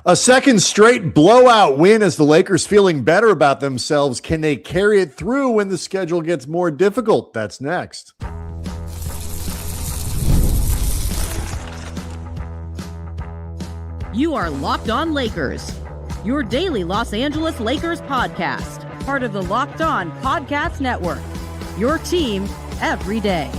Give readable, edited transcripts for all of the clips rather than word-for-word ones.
A second straight blowout win as the Lakers feeling better about themselves. Can they carry it through when the schedule gets more difficult? That's next. You are Locked On Lakers, your daily Los Angeles Lakers podcast, part of the Locked On Podcast Network, your team every day.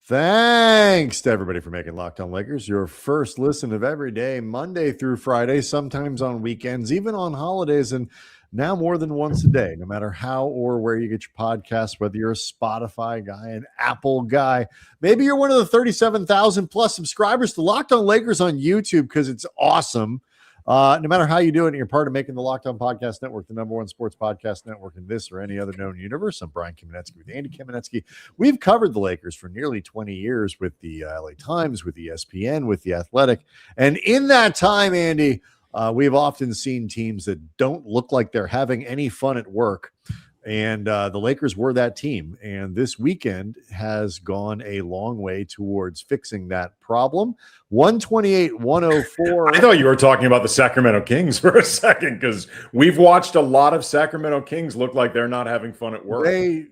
Thanks to everybody for making Locked On Lakers your first listen of every day, Monday through Friday, sometimes on weekends, even on holidays, and now more than once a day, no matter how or where you get your podcast, whether you're a Spotify guy, an Apple guy, maybe you're one of the 37,000 plus subscribers to Locked On Lakers on YouTube because it's awesome. No matter how you do it, you're part of making the Locked On Podcast Network the number one sports podcast network in this or any other known universe. I'm Brian Kamenetsky with Andy Kamenetsky. We've covered the Lakers for nearly 20 years with the LA Times, with ESPN, with The Athletic. And in that time, Andy, we've often seen teams that don't look like they're having any fun at work. And the Lakers were that team. And this weekend has gone a long way towards fixing that problem. 128-104. I thought you were talking about the Sacramento Kings for a second because we've watched a lot of Sacramento Kings look like they're not having fun at work.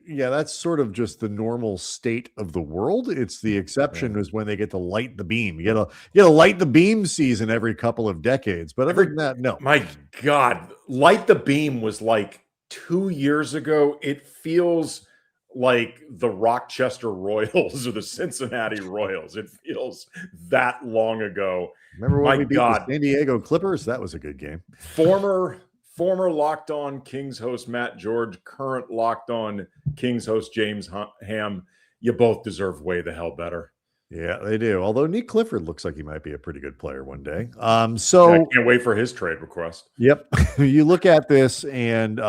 That's sort of just the normal state of the world. It's the exception is when they get to light the beam. You get a light the beam season every couple of decades. But other than that, no. My God, light the beam was like 2 years ago. It feels like the Rochester Royals or the Cincinnati Royals. It feels that long ago. Remember when we beat the San Diego Clippers? That was a good game. Former Locked On Kings host Matt George, current Locked On Kings host James Ham. You both deserve way the hell better. Yeah, they do. Although Nick Clifford looks like he might be a pretty good player one day. I can't wait for his trade request. Yep. You look at this and,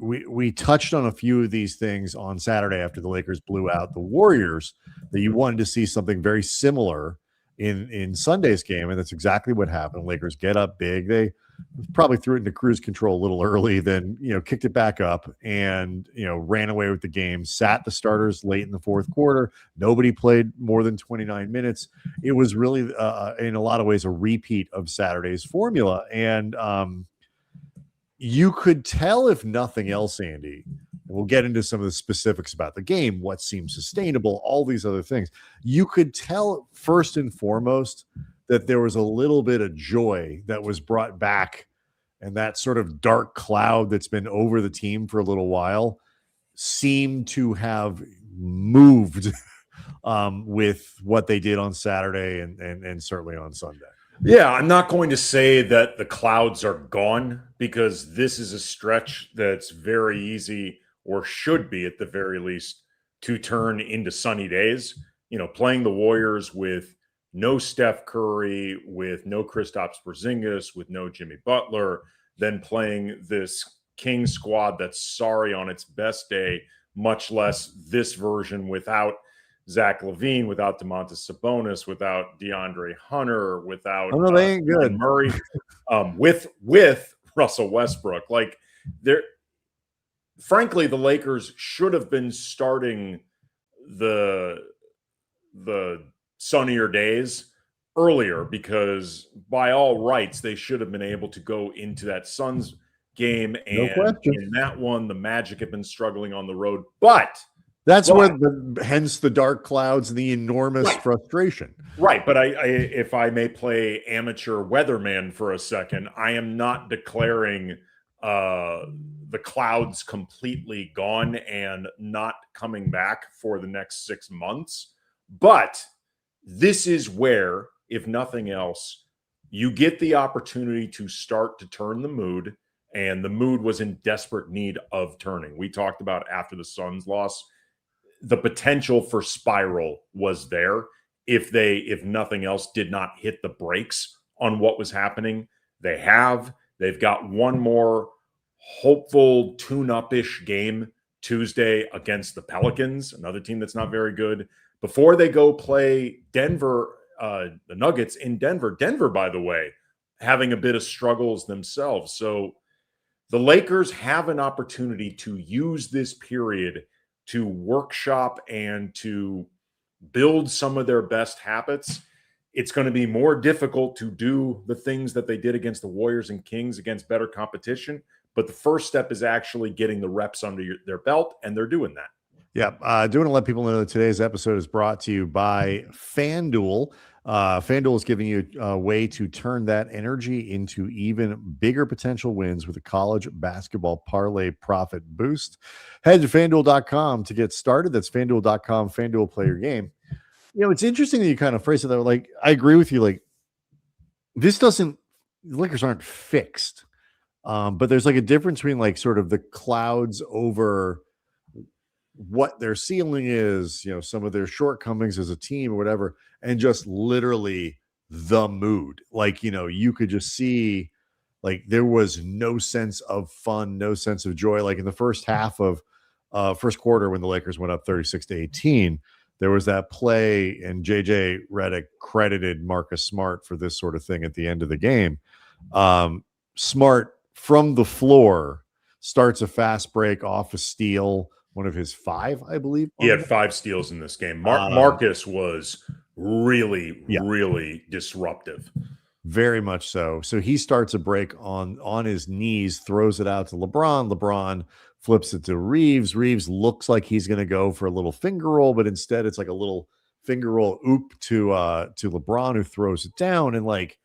we touched on a few of these things on Saturday after the Lakers blew out the Warriors, that you wanted to see something very similar in Sunday's game. And that's exactly what happened. Lakers get up big. They probably threw it into cruise control a little early, then, kicked it back up and, ran away with the game, sat the starters late in the fourth quarter. Nobody played more than 29 minutes. It was really, in a lot of ways, a repeat of Saturday's formula. And you could tell, if nothing else, Andy, and we'll get into some of the specifics about the game, what seems sustainable, all these other things. You could tell, first and foremost, that there was a little bit of joy that was brought back, and that sort of dark cloud that's been over the team for a little while seemed to have moved with what they did on Saturday and certainly on Sunday. Yeah, I'm not going to say that the clouds are gone, because this is a stretch that's very easy, or should be at the very least, to turn into sunny days. Playing the Warriors with no Steph Curry, with no Kristaps Porzingis, with no Jimmy Butler, then playing this Kings squad that's sorry on its best day, much less this version without Zach LaVine, without Domantas Sabonis, without DeAndre Hunter, without they ain't good. Murray, with Russell Westbrook. Frankly, the Lakers should have been starting the sunnier days earlier, because by all rights they should have been able to go into that Suns game, and in that one the Magic have been struggling on the road, but that's hence the dark clouds and the enormous frustration. Right. But if I may play amateur weatherman for a second, I am not declaring the clouds completely gone and not coming back for the next 6 months. But this is where, if nothing else, you get the opportunity to start to turn the mood. And the mood was in desperate need of turning. We talked about after the Suns loss, the potential for spiral was there if nothing else, did not hit the brakes on what was happening. They've got one more hopeful tune-up-ish game Tuesday against the Pelicans, another team that's not very good, before they go play Denver, the Nuggets in Denver. Denver, by the way, having a bit of struggles themselves. So the Lakers have an opportunity to use this period to workshop and to build some of their best habits. it's going to be more difficult to do the things that they did against the Warriors and Kings against better competition. But the first step is actually getting the reps under their belt, and they're doing that. Yeah. I do want to let people know that today's episode is brought to you by FanDuel. FanDuel is giving you a way to turn that energy into even bigger potential wins with a college basketball parlay profit boost. Head to FanDuel.com to get started. That's FanDuel.com. FanDuel, play your game. It's interesting that you kind of phrase it that way. Like, I agree with you. Like, the Lakers aren't fixed. But there's like a difference between like sort of the clouds over what their ceiling is, some of their shortcomings as a team or whatever, and just literally the mood. Like, you could just see like there was no sense of fun, no sense of joy. Like in the first half of first quarter, when the Lakers went up 36-18, there was that play, and JJ Redick credited Marcus Smart for this sort of thing at the end of the game. Smart from the floor starts a fast break off a steal, one of his 5, I believe. He had 5 steals in this game. Marcus was really, really disruptive. Very much so. So he starts a break on his knees, throws it out to LeBron. LeBron flips it to Reeves. Reeves looks like he's going to go for a little finger roll, but instead it's like a little finger roll oop to LeBron, who throws it down, and like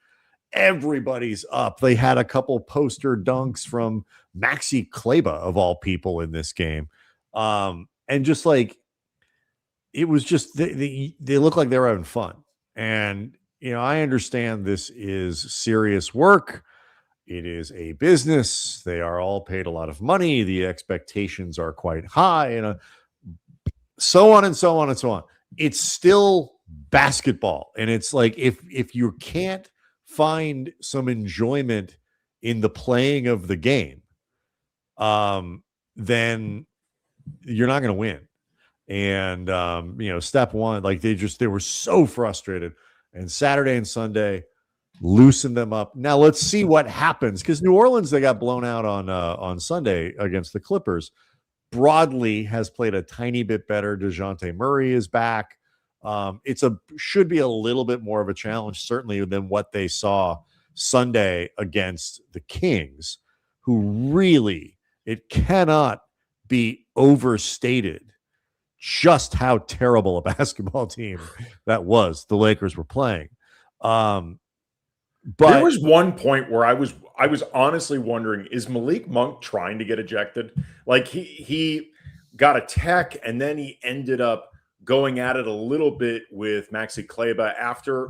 everybody's up. They had a couple poster dunks from Maxi Kleber, of all people, in this game. And just like, it was just, they look like they were having fun. And, I understand this is serious work. It is a business. They are all paid a lot of money. The expectations are quite high, and so on and so on and so on. It's still basketball. And it's like, if you can't find some enjoyment in the playing of the game, then you're not going to win. And, step one, like they were so frustrated, and Saturday and Sunday loosened them up. Now let's see what happens, because New Orleans, they got blown out on Sunday against the Clippers. Broadly has played a tiny bit better. DeJounte Murray is back. Should be a little bit more of a challenge, certainly, than what they saw Sunday against the Kings, who really, it cannot be overstated just how terrible a basketball team that was the Lakers were playing. But there was one point where I was honestly wondering, is Malik Monk trying to get ejected? Like he got a tech, and then he ended up going at it a little bit with Maxi Kleber after,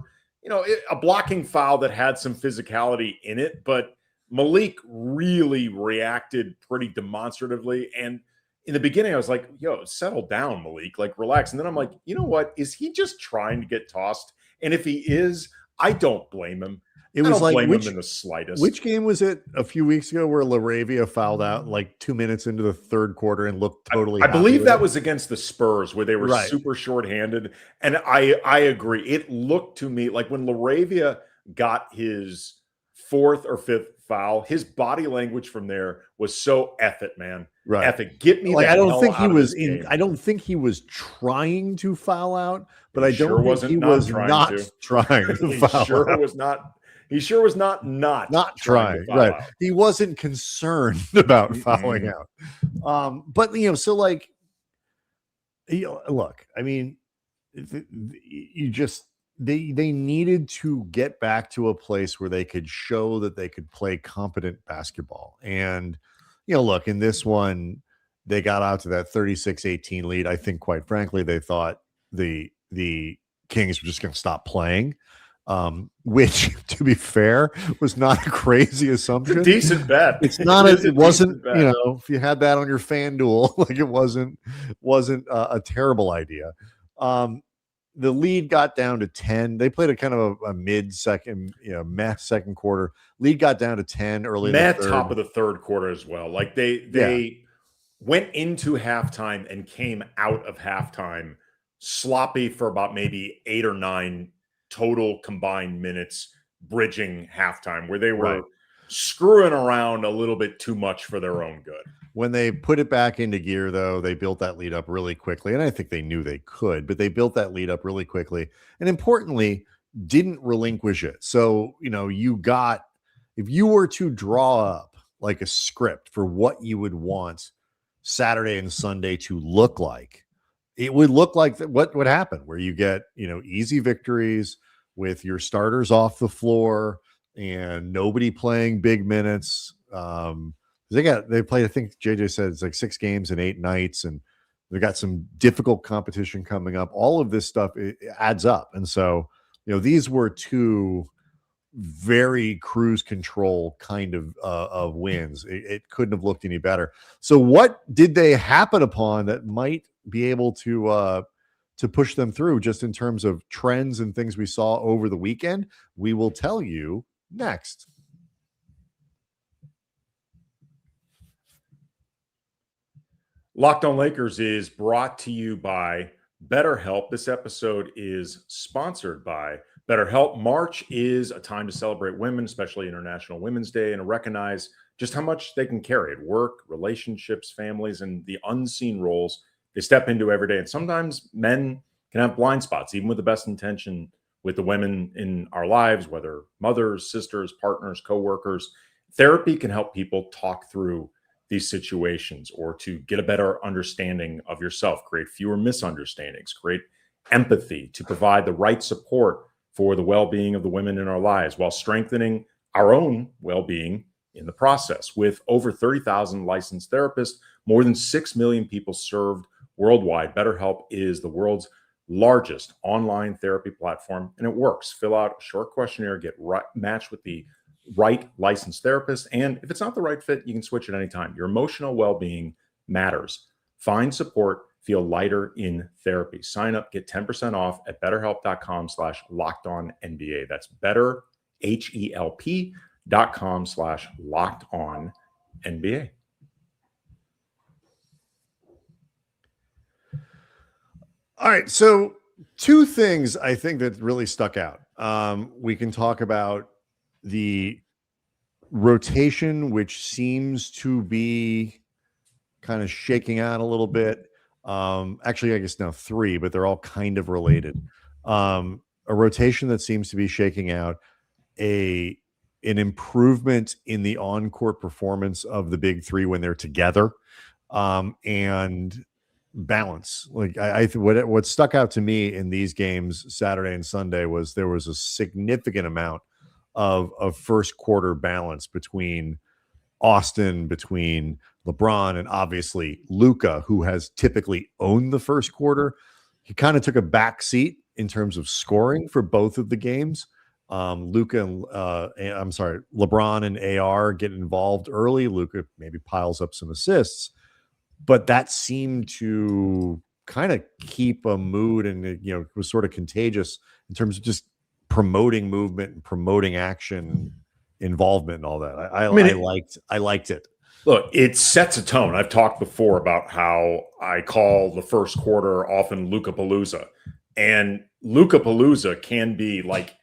a blocking foul that had some physicality in it. But Malik really reacted pretty demonstratively. And in the beginning, I was like, settle down, Malik, like relax. And then I'm like, you know what? Is he just trying to get tossed? And if he is, I don't blame him. It was like, blame him in the slightest. Which game was it a few weeks ago where LaRavia fouled out like 2 minutes into the third quarter and looked totally I believe that was against the Spurs, where they were super shorthanded. And I agree. It looked to me like when LaRavia got his 4th or 5th foul, his body language from there was so F it, man. Right. F it. Get me. Like, I don't think he was I don't think he was trying to foul out, but I don't think he was not trying to foul out. Sure was not. He sure was not trying. Right. Out. He wasn't concerned about fouling out. But so like, look, I mean, you just, they needed to get back to a place where they could show that they could play competent basketball. And, look, in this one, they got out to that 36-18 lead. I think, quite frankly, they thought the Kings were just going to stop playing. Which, to be fair, was not a crazy assumption. It's a decent bet. It's not. It wasn't. If you had that on your FanDuel, like it wasn't a terrible idea. The lead got down to 10. They played a kind of a mid-second, second quarter. Lead got down to 10 early. Top of the third quarter as well. Like they went into halftime and came out of halftime sloppy for about maybe 8 or 9 total combined minutes bridging halftime, where they were screwing around a little bit too much for their own good. When they put it back into gear, though, they built that lead up really quickly. And I think they knew they could, but they built that lead up really quickly. And importantly, didn't relinquish it. So, if you were to draw up like a script for what you would want Saturday and Sunday to look like, it would look like what would happen, where you get, easy victories with your starters off the floor and nobody playing big minutes. They played, I think JJ said it's like 6 games in 8 nights, and they got some difficult competition coming up. All of this stuff, it adds up. And so, these were 2 very cruise control kind of wins. It couldn't have looked any better. So what did they happen upon that might be able to push them through, just in terms of trends and things we saw over the weekend? We will tell you next. Locked On Lakers is brought to you by BetterHelp. This episode is sponsored by BetterHelp. March is a time to celebrate women, especially International Women's Day, and recognize just how much they can carry at work, relationships, families, and the unseen roles they step into every day. And sometimes men can have blind spots, even with the best intention, with the women in our lives, whether mothers, sisters, partners, coworkers. Therapy can help people talk through these situations, or to get a better understanding of yourself, create fewer misunderstandings, create empathy, to provide the right support for the well-being of the women in our lives, while strengthening our own well-being in the process. With over 30,000 licensed therapists, more than 6 million people served worldwide, BetterHelp is the world's largest online therapy platform, and it works. Fill out a short questionnaire, get matched with the right licensed therapist, and if it's not the right fit, you can switch at any time. Your emotional well-being matters. Find support, feel lighter in therapy. Sign up, get 10% off at betterhelp.com/lockedonnba. That's betterhelp.com/lockedonnba. All right, so 2 things I think that really stuck out. We can talk about the rotation, which seems to be kind of shaking out a little bit. Actually, I guess now 3, but they're all kind of related. A rotation that seems to be shaking out, an improvement in the on-court performance of the big 3 when they're together, and balance. Like what stuck out to me in these games Saturday and Sunday was there was a significant amount of first quarter balance between Austin, between LeBron, and obviously Luka, who has typically owned the first quarter. He kind of took a back seat in terms of scoring for both of the games. LeBron and AR get involved early. Luka maybe piles up some assists, but that seemed to kind of keep a mood, and it was sort of contagious in terms of just promoting movement and promoting action, involvement, and all that. I liked it. Look, it sets a tone. I've talked before about how I call the first quarter often Luka-palooza. And Luka-palooza can be like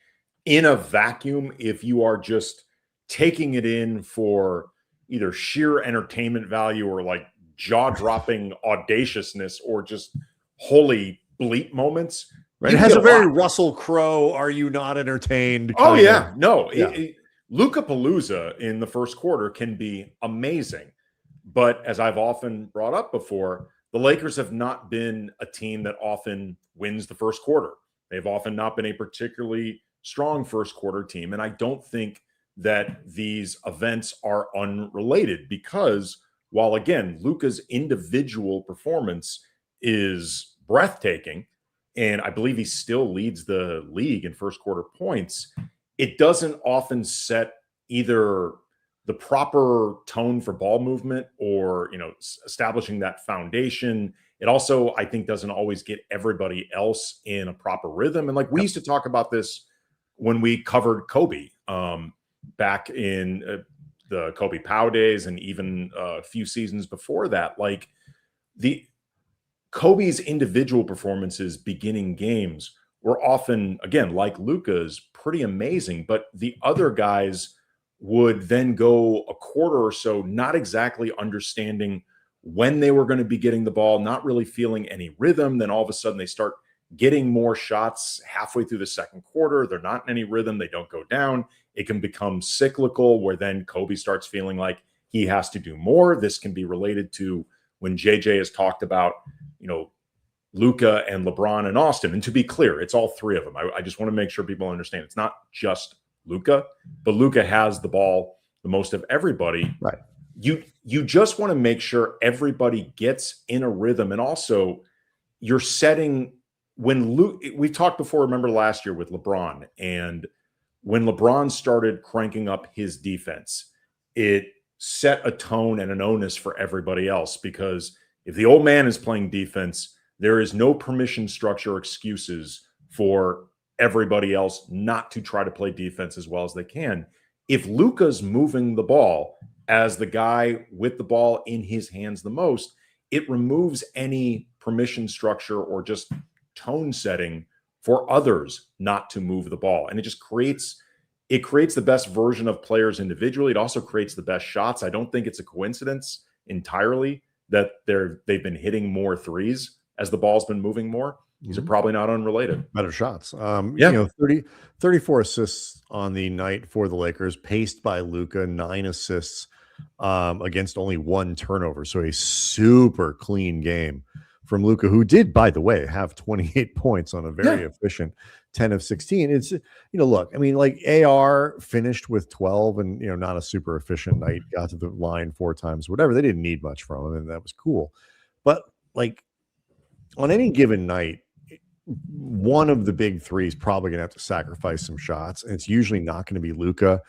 in a vacuum if you are just taking it in for either sheer entertainment value or like jaw-dropping audaciousness or just holy bleep moments. Right. It has a very Russell Crowe, are you not entertained? Oh, yeah. No. Yeah. Luka-palooza in the first quarter can be amazing. But as I've often brought up before, the Lakers have not been a team that often wins the first quarter. They've often not been a particularly strong first quarter team. And I don't think that these events are unrelated, because while, again, Luka's individual performance is breathtaking, and I believe he still leads the league in first quarter points, it doesn't often set either the proper tone for ball movement or, establishing that foundation. It also, I think, doesn't always get everybody else in a proper rhythm. And like we used to talk about this when we covered Kobe back in the Kobe Pau days, and even a few seasons before that. Like Kobe's individual performances beginning games were often, again, like Luka's, pretty amazing, but the other guys would then go a quarter or so not exactly understanding when they were going to be getting the ball, not really feeling any rhythm. Then all of a sudden they start getting more shots halfway through the second quarter. They're not in any rhythm. They don't go down. It can become cyclical where then Kobe starts feeling like he has to do more. This can be related to when JJ has talked about, Luka and LeBron and Austin. And to be clear, it's all three of them. I just want to make sure people understand it's not just Luka, but Luka has the ball the most of everybody. Right. You just want to make sure everybody gets in a rhythm. And also you're setting we talked before, remember last year with LeBron, and when LeBron started cranking up his defense, it set a tone and an onus for everybody else, because if the old man is playing defense, there is no permission structure or excuses for everybody else not to try to play defense as well as they can. If Luka's moving the ball as the guy with the ball in his hands the most, it removes any permission structure or just tone setting for others not to move the ball. And it just creates the best version of players individually. It also creates the best shots. I don't think it's a coincidence entirely that they've been hitting more threes as the ball's been moving more. These are probably not unrelated. Better shots. 34 assists on the night for the Lakers, paced by Luka, 9 assists against only 1 turnover. So a super clean game from Luka, who did, by the way, have 28 points on a very efficient 10 of 16. It's, look, I mean, like AR finished with 12 and, not a super efficient night, got to the line 4 times, whatever. They didn't need much from him, and that was cool. But like on any given night, one of the big three is probably going to have to sacrifice some shots, and it's usually not going to be Luka.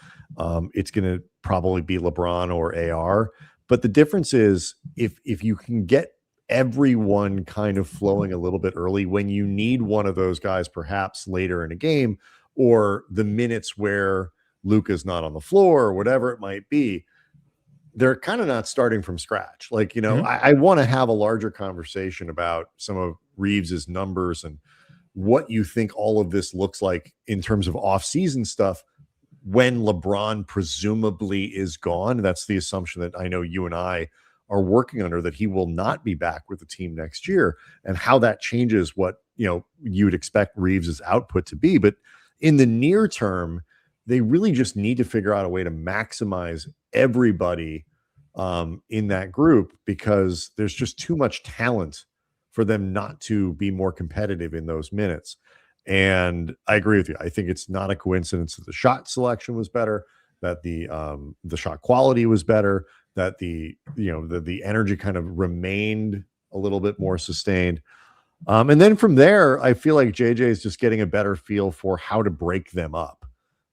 It's going to probably be LeBron or AR. But the difference is if you can get everyone kind of flowing a little bit early when you need one of those guys perhaps later in a game, or the minutes where Luka's not on the floor or whatever it might be, they're kind of not starting from scratch. Like, I want to have a larger conversation about some of Reeves's numbers and what you think all of this looks like in terms of off-season stuff when LeBron presumably is gone. That's the assumption that I know you and I are working under, that he will not be back with the team next year, and how that changes what, you'd expect Reeves's output to be. But in the near term, they really just need to figure out a way to maximize everybody in that group, because there's just too much talent for them not to be more competitive in those minutes. And I agree with you. I think it's not a coincidence that the shot selection was better, that the shot quality was better, that the energy kind of remained a little bit more sustained. And then from there, I feel like JJ is just getting a better feel for how to break them up,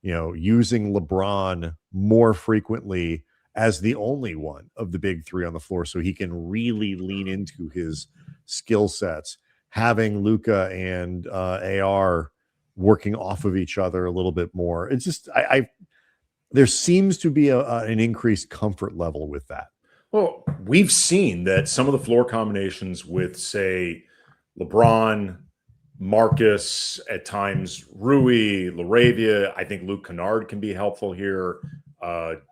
using LeBron more frequently as the only one of the big three on the floor, so he can really lean into his skill sets, having Luka and AR working off of each other a little bit more. It's just, there seems to be an increased comfort level with that. Well, we've seen that some of the floor combinations with, say, LeBron, Marcus, at times Rui, Laravia, I think Luke Kennard can be helpful here.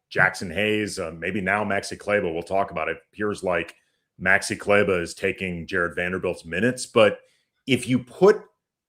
Jackson Hayes, maybe now Maxi Kleber. We'll talk about it. Appears like Maxi Kleber is taking Jared Vanderbilt's minutes. But if you put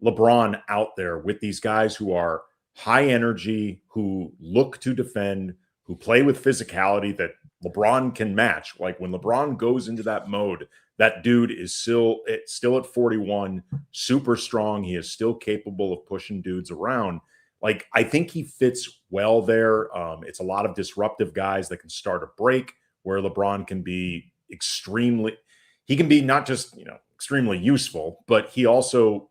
LeBron out there with these guys who are high energy, who look to defend, who play with physicality that LeBron can match, like when LeBron goes into that mode, that dude is still at 41, super strong. He is still capable of pushing dudes around. Like, I think he fits well there. It's a lot of disruptive guys that can start a break, where LeBron can be not just, extremely useful, but he also,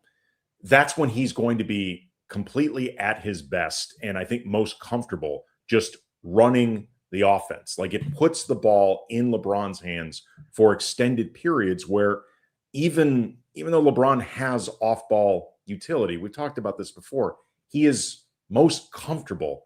that's when he's going to be completely at his best. And I think most comfortable just running the offense. Like, it puts the ball in LeBron's hands for extended periods, where even though LeBron has off-ball utility, we talked about this before, he is most comfortable,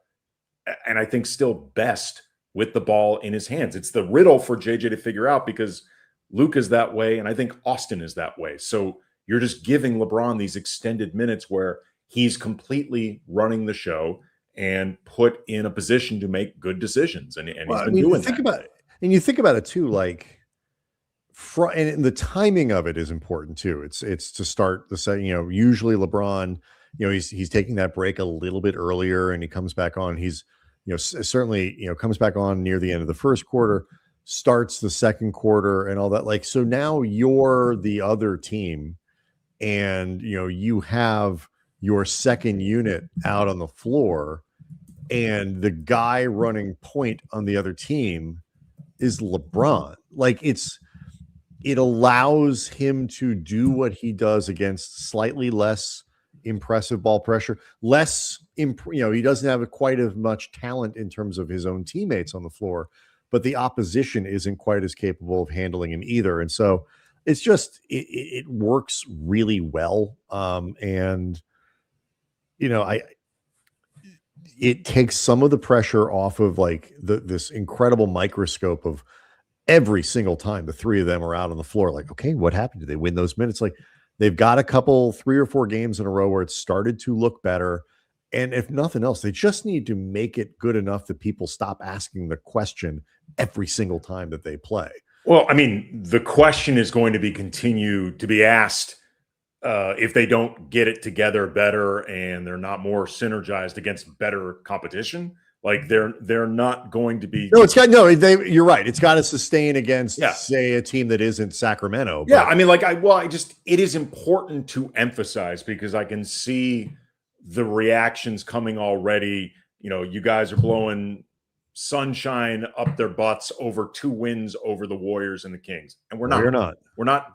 and I think still best, with the ball in his hands. It's the riddle for JJ to figure out, because Luke is that way, and I think Austin is that way. So you're just giving LeBron these extended minutes where he's completely running the show and put in a position to make good decisions. And he's been doing that. And you think about it too, like, and the timing of it is important too. It's to start the set. Usually LeBron, he's taking that break a little bit earlier, and he comes back on. He's certainly comes back on near the end of the first quarter, starts the second quarter, and all that. Like, so now you're the other team, and you have your second unit out on the floor, and the guy running point on the other team is LeBron. Like, it allows him to do what he does against slightly less impressive ball pressure, he doesn't have quite as much talent in terms of his own teammates on the floor, but the opposition isn't quite as capable of handling him either. And so it's just, it works really well. And it takes some of the pressure off of like this incredible microscope of every single time the three of them are out on the floor. Like, okay, what happened? Did they win those minutes? Like, they've got a couple, 3 or 4 games in a row where it started to look better. And if nothing else, they just need to make it good enough that people stop asking the question every single time that they play. Well, I mean, the question is going to be continue to be asked if they don't get it together better and they're not more synergized against better competition. Like, they're not going to be. No, you're right. It's got to sustain against, say, a team that isn't Sacramento. But. Yeah, I mean, it is important to emphasize, because I can see the reactions coming already. You guys are blowing sunshine up their butts over 2 wins over the Warriors and the Kings, and we're not.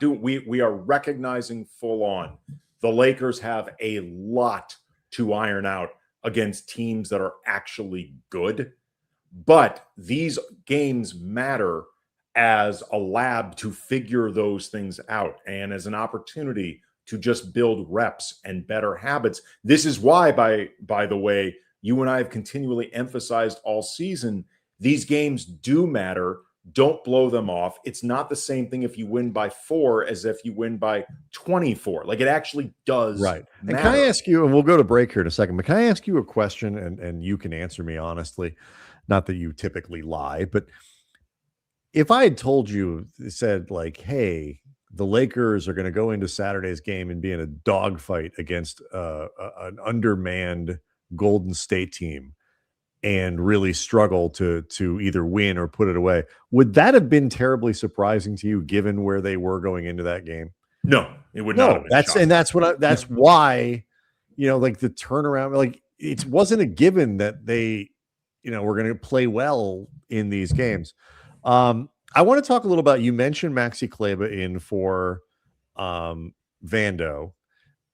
We are recognizing full on the Lakers have a lot to iron out against teams that are actually good. But these games matter as a lab to figure those things out and as an opportunity to just build reps and better habits. This is why, by the way, you and I have continually emphasized all season, these games do matter. Don't blow them off. It's not the same thing if you win by 4 as if you win by 24. Like, it actually does. Right. matter. And can I ask you, and we'll go to break here in a second, but can I ask you a question, and you can answer me honestly? Not that you typically lie, but if I had told you, said like, hey, the Lakers are going to go into Saturday's game and be in a dogfight against an undermanned Golden State team and really struggle to either win or put it away, would that have been terribly surprising to you, given where they were going into that game? No, it would not have been. That's why, like, the turnaround, like, it wasn't a given that they, were going to play well in these games. I want to talk a little about, you mentioned Maxi Kleber in for Vando,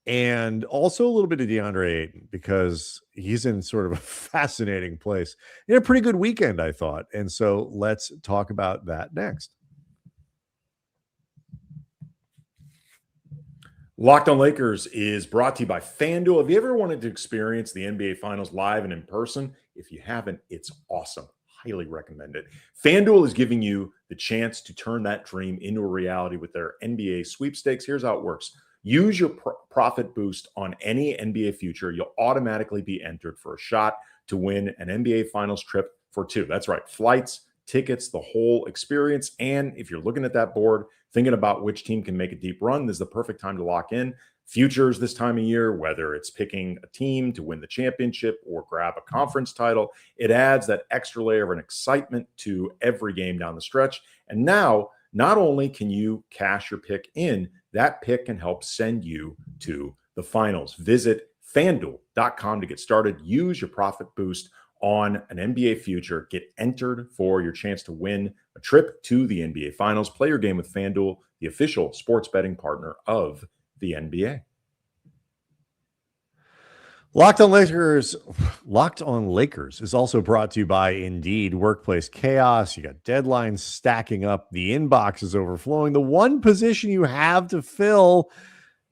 and also a little bit of Deandre Ayton, because he's in sort of a fascinating place. In a pretty good weekend, I thought. And so let's talk about that next. Locked on Lakers is brought to you by FanDuel. Have you ever wanted to experience the NBA Finals live and in person? If you haven't, it's awesome. Highly recommend it. FanDuel is giving you the chance to turn that dream into a reality with their NBA sweepstakes. Here's how it works. Use your profit boost on any NBA future. You'll automatically be entered for a shot to win an NBA Finals trip for 2. That's right. Flights, tickets, the whole experience. And if you're looking at that board, thinking about which team can make a deep run, this is the perfect time to lock in. Futures this time of year, whether it's picking a team to win the championship or grab a conference title, it adds that extra layer of an excitement to every game down the stretch. And now, not only can you cash your pick in, that pick can help send you to the finals. Visit FanDuel.com to get started. Use your profit boost on an NBA future. Get entered for your chance to win a trip to the NBA Finals. Play your game with FanDuel, the official sports betting partner of the NBA. Locked on Lakers is also brought to you by Indeed. Workplace chaos. You got deadlines stacking up. The inbox is overflowing. The one position you have to fill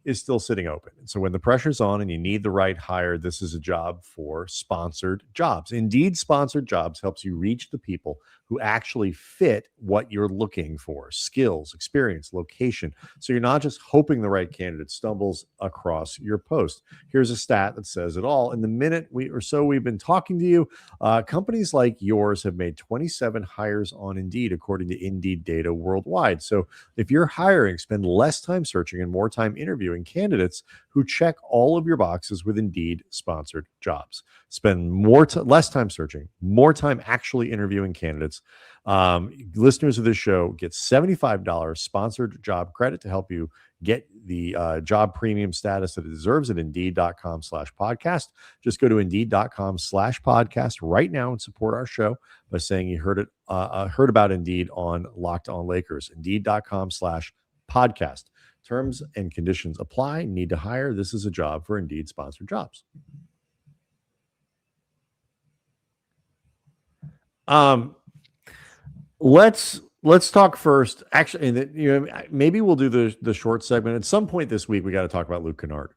is still sitting open. And so when the pressure's on and you need the right hire, this is a job for sponsored jobs. Indeed, sponsored jobs helps you reach the people who actually fit what you're looking for: skills, experience, location. So you're not just hoping the right candidate stumbles across your post. Here's a stat that says it all. In the minute we've been talking to you, companies like yours have made 27 hires on Indeed, according to Indeed data worldwide. So if you're hiring, spend less time searching and more time interviewing candidates who check all of your boxes with Indeed sponsored jobs. Spend less time searching, more time actually interviewing candidates. Listeners of this show get $75 sponsored job credit to help you get the job premium status that it deserves at Indeed.com/podcast. Just go to Indeed.com/podcast right now and support our show by saying you heard about Indeed on Locked On Lakers. Indeed.com/podcast. Terms and conditions apply. Need to hire? This is a job for Indeed sponsored jobs. Let's talk first. Actually, and maybe we'll do the short segment at some point this week. We got to talk about Luke Kennard,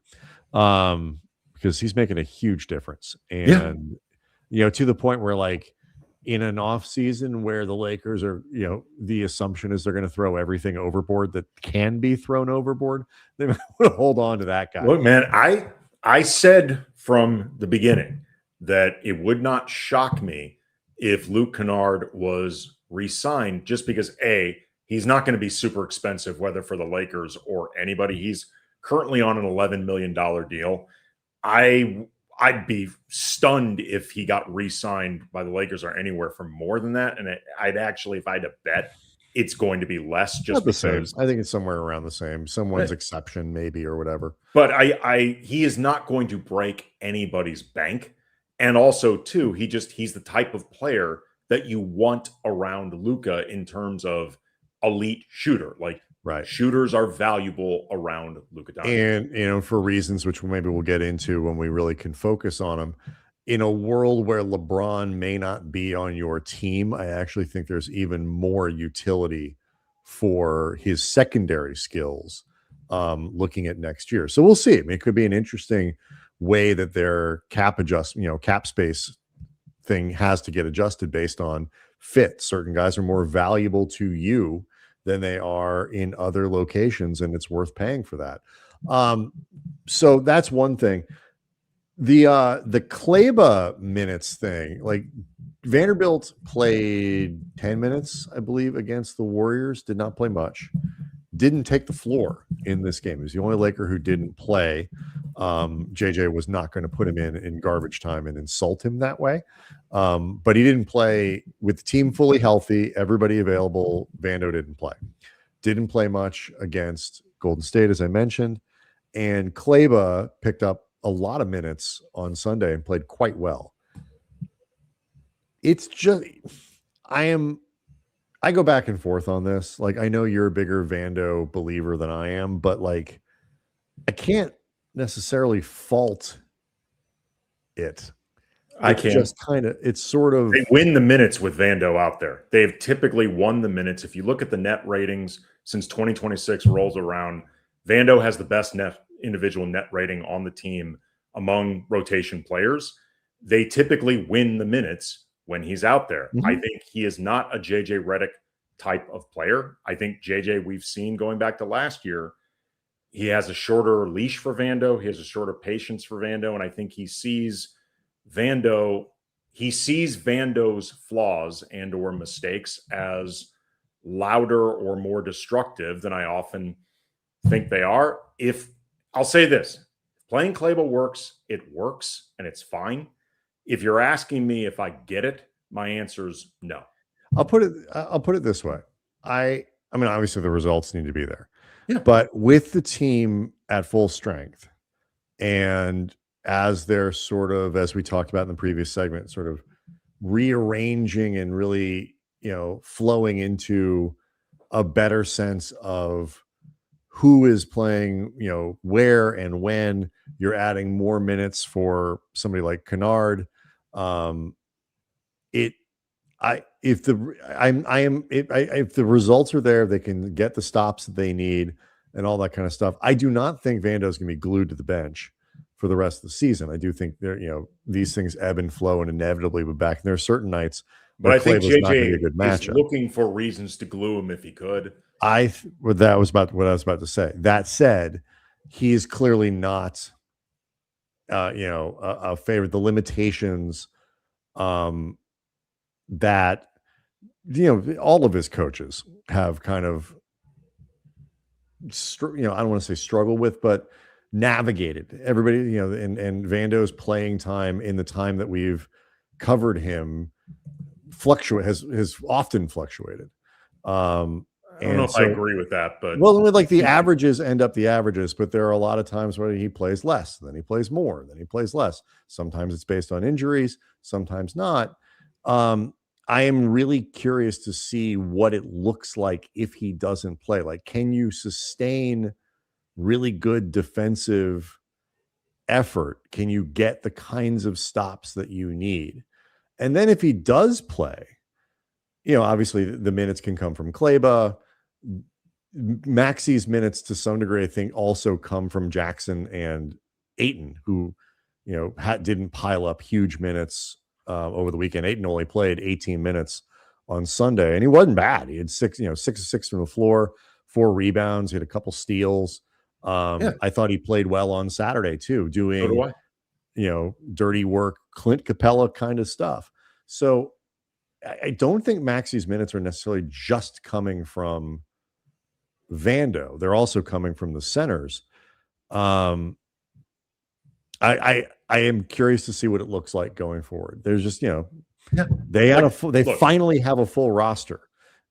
because he's making a huge difference, and to the point where, like, in an off season where the Lakers are, the assumption is they're going to throw everything overboard that can be thrown overboard. They might want to hold on to that guy. Look, man, I said from the beginning that it would not shock me if Luke Kennard was re-signed, just because he's not going to be super expensive, whether for the Lakers or anybody. He's currently on an $11 million deal. I'd be stunned if he got re-signed by the Lakers or anywhere for more than that. And I'd actually, if I had to bet, it's going to be less, just not the because same. I think it's somewhere around the same. Someone's exception maybe or whatever. But he is not going to break anybody's bank. And also, too, he's the type of player that you want around Luka in terms of elite shooter. Like, right, shooters are valuable around Luka Doncic. And for reasons which maybe we'll get into when we really can focus on him. In a world where LeBron may not be on your team, I actually think there's even more utility for his secondary skills looking at next year. So we'll see. I mean, it could be an interesting way that their cap space thing has to get adjusted based on fit. Certain guys are more valuable to you than they are in other locations, and it's worth paying for that. So that's one thing. The Kleber minutes thing, like, Vanderbilt played 10 minutes, I believe, against the Warriors, did not play much, didn't take the floor in this game. He was the only Laker who didn't play. JJ was not going to put him in garbage time and insult him that way. But he didn't play with the team fully healthy, everybody available. Vando didn't play much against Golden State, as I mentioned. And Kleber picked up a lot of minutes on Sunday and played quite well. It's just, I go back and forth on this. Like, I know you're a bigger Vando believer than I am, but, like, I can't necessarily fault it. I can't. Just kind of, it's sort of, they win the minutes with Vando out there. They've typically won the minutes. If you look at the net ratings since 2026 rolls around, Vando has the best individual net rating on the team among rotation players. They typically win the minutes when he's out there. Mm-hmm. I think he is not a JJ Redick type of player. I think JJ, we've seen going back to last year, he has a shorter leash for Vando. He has a shorter patience for Vando. And I think he sees Vando's flaws and or mistakes as louder or more destructive than I often think they are. If I'll say this, playing Kleber works, it works, and it's fine. If you're asking me if I get it, my answer is no. I'll put it this way. I mean, obviously the results need to be there. Yeah. But with the team at full strength, and as they're sort of, as we talked about in the previous segment, sort of rearranging and really, flowing into a better sense of who is playing, where and when, you're adding more minutes for somebody like Kennard. If the results are there, they can get the stops that they need and all that kind of stuff. I do not think Vando is going to be glued to the bench for the rest of the season. I do think these things ebb and flow and inevitably be back. And there are certain nights But I think Kleber's not going to be a JJ good is matchup. looking for reasons to glue him if he could. That was about what I was about to say. That said, he is clearly not, a favorite. The limitations that all of his coaches have kind of, I don't want to say struggle with, but navigated. Everybody, and Vando's playing time in the time that we've covered him has often fluctuated. I don't know if I agree with that, but like the averages end up the averages, but there are a lot of times where he plays less, then he plays more, then he plays less. Sometimes it's based on injuries, sometimes not. I am really curious to see what it looks like if he doesn't play. Like, can you sustain really good defensive effort? Can you get the kinds of stops that you need? And then if he does play, obviously the minutes can come from Kleber. Maxi's minutes to some degree, I think, also come from Jackson and Ayton, who, didn't pile up huge minutes over the weekend. Ayton only played 18 minutes on Sunday, and he wasn't bad. He had 6 of 6 from the floor, 4 rebounds. He had a couple steals. I thought he played well on Saturday too, doing, dirty work, Clint Capella kind of stuff. So I don't think Maxi's minutes are necessarily just coming from Vando. They're also coming from the centers. I am curious to see what it looks like going forward. There's just, they finally have a full roster,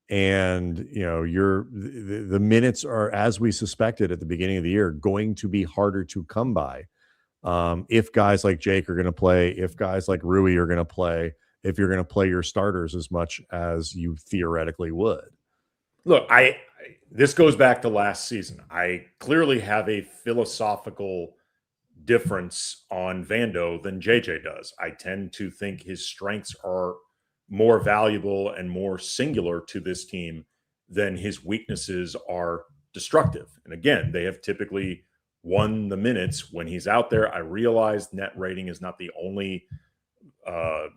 and the minutes are, as we suspected at the beginning of the year, going to be harder to come by. If guys like Jake are going to play, if guys like Rui are going to play, if you're going to play your starters as much as you theoretically would. Look, this goes back to last season. I clearly have a philosophical difference on Vando than JJ does. I tend to think his strengths are more valuable and more singular to this team than his weaknesses are destructive. And again, they have typically won the minutes when he's out there. I realize net rating is not the only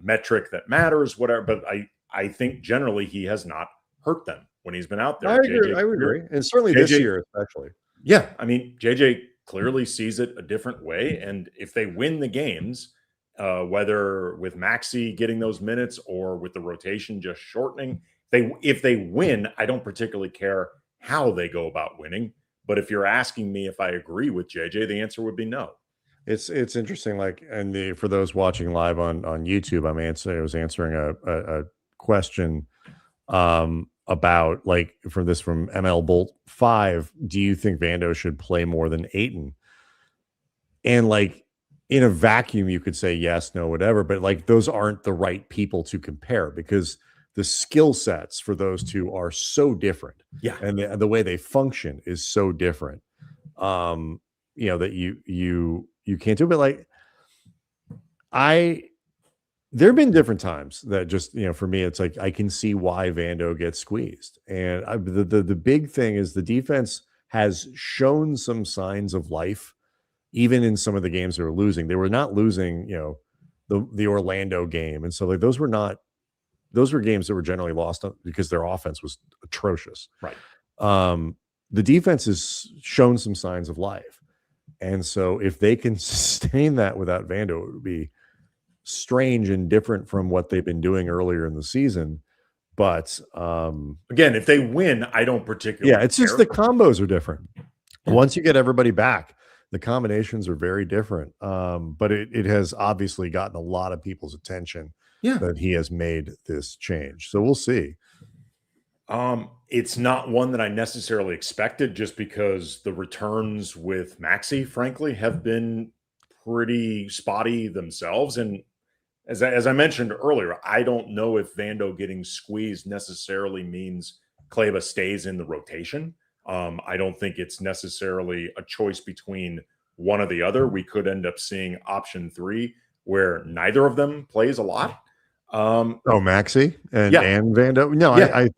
metric that matters, whatever, but I think generally he has not hurt them when he's been out there. I agree. And certainly this year, especially. Yeah. I mean, JJ clearly sees it a different way. And if they win the games, whether with Maxi getting those minutes or with the rotation just shortening, if they win, I don't particularly care how they go about winning. But if you're asking me if I agree with JJ, the answer would be no. It's interesting. Like, and for those watching live on YouTube, I was answering a question about, like, from ML Bolt 5. Do you think Vando should play more than Ayton? And like, in a vacuum, you could say yes, no, whatever. But like, those aren't the right people to compare, because the skill sets for those two are so different. Yeah. And the way they function is so different. That you can't do it. But like, there have been different times that just, for me, it's like, I can see why Vando gets squeezed. And the big thing is the defense has shown some signs of life, even in some of the games they were losing. They were not losing, the Orlando game. And so like, those were games that were generally lost because their offense was atrocious. Right. The defense has shown some signs of life. And so if they can sustain that without Vando, it would be strange and different from what they've been doing earlier in the season. But again, if they win, I don't particularly it's just the combos are different. Once you get everybody back, the combinations are very different. But it has obviously gotten a lot of people's attention that he has made this change. So we'll see. It's not one that I necessarily expected, just because the returns with Maxi, frankly, have been pretty spotty themselves. And as I mentioned earlier, I don't know if Vando getting squeezed necessarily means Kleber stays in the rotation. I don't think it's necessarily a choice between one or the other. We could end up seeing option 3 where neither of them plays a lot. Maxi and Vando. No, I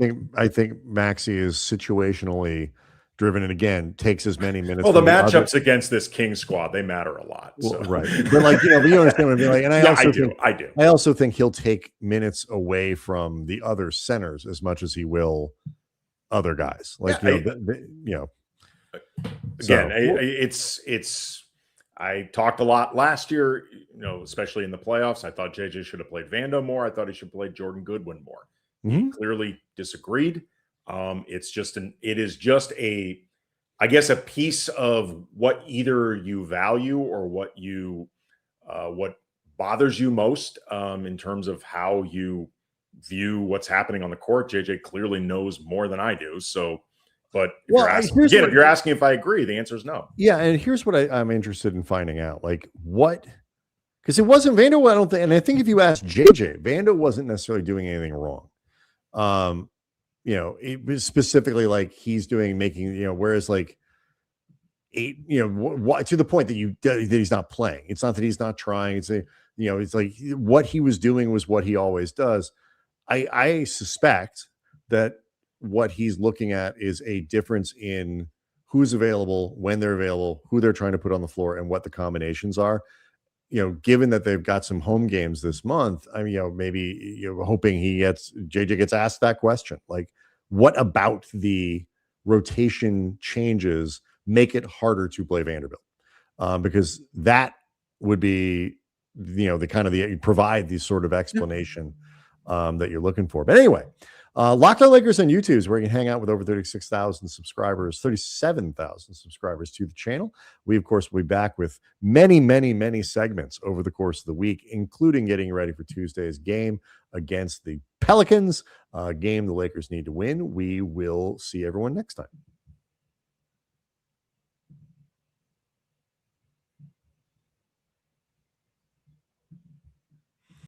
think Maxi is situationally driven, and again takes as many minutes. Well, the from matchups against this King squad, they matter a lot. Well, So. right, but like you understand what I mean. Like, and I do. I also think he'll take minutes away from the other centers as much as he will other guys. Like again, it's. I talked a lot last year, especially in the playoffs. I thought JJ should have played Vando more. I thought he should play Jordan Goodwin more. He clearly disagreed. It is just a piece of what either you value or what bothers you most in terms of how you view what's happening on the court. JJ clearly knows more than I do. So, but if you're asking if I agree, the answer is no. Yeah, and here's what I'm interested in finding out. Like because it wasn't Vando, I don't think, and I think if you ask JJ, Vando wasn't necessarily doing anything wrong. It was specifically like he's making, whereas like to the point that he's not playing. It's not that he's not trying. It's it's like what he was doing was what he always does. I suspect that what he's looking at is a difference in who's available, when they're available, who they're trying to put on the floor, and what the combinations are. Given that they've got some home games this month, maybe hoping JJ gets asked that question. Like, what about the rotation changes make it harder to play Vanderbilt? Because that would be, provide the sort of explanation that you're looking for. But anyway, Locked On Lakers on YouTube is where you can hang out with over 36,000 subscribers, 37,000 subscribers to the channel. We, of course, will be back with many, many, many segments over the course of the week, including getting ready for Tuesday's game against the Pelicans, a game the Lakers need to win. We will see everyone next time.